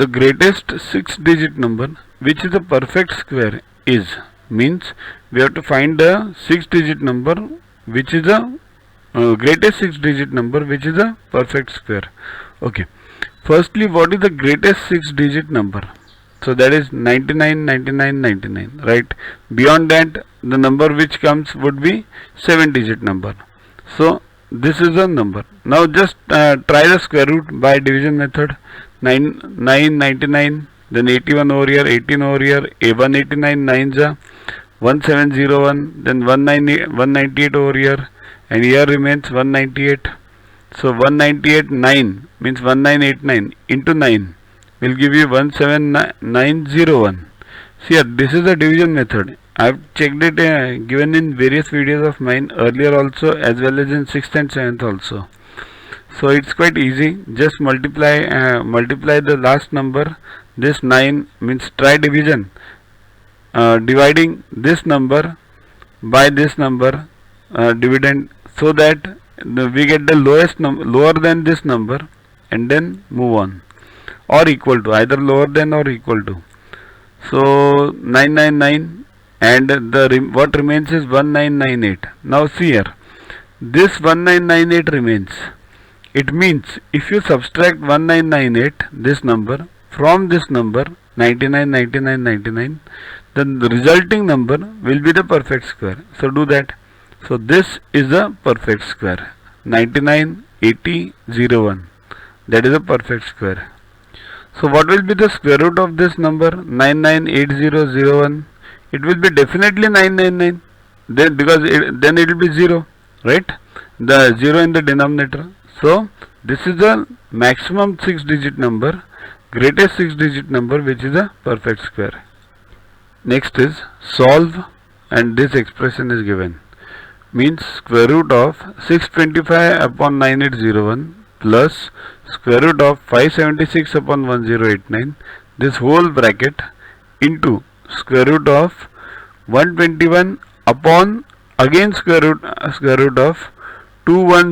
the greatest 6-digit number which is a perfect square is, means we have to find the 6-digit number which is a greatest 6-digit number which is a perfect square. Okay, firstly, what is the greatest 6-digit number? So that is 99, 99, 99, right? Beyond that, the number which comes would be 7-digit number. So this is a number. Now just try the square root by division method. 99, then 81 over here, 18 over here, 189 9s are 1701, then 198 over here, and here remains 198. So 198 9 means 1989 into 9 will give you 17901. See here, this is the division method. I have checked it, given in various videos of mine earlier also, as well as in 6th and 7th also. So it's quite easy. Just multiply the last number. This 9 means try division, dividing this number by this number, dividend, so that we get the lowest number, lower than this number, and then move on, or equal to, either lower than or equal to. So 999, and what remains is 1998. Now see here, this 1998 remains. It means if you subtract 1998, this number, from this number 99, 99, 99, then the resulting number will be the perfect square. So do that. So this is a perfect square. 99, 80, 01. That is a perfect square. So what will be the square root of this number 998001? It will be definitely 999. Then because then it will be 0, right? The 0 in the denominator. So this is the maximum 6-digit number, greatest 6-digit number, which is a perfect square. Next is solve, and this expression is given. Means square root of 625 upon 9801 plus square root of 576 upon 1089, this whole bracket, into square root of 121 upon again square root of 210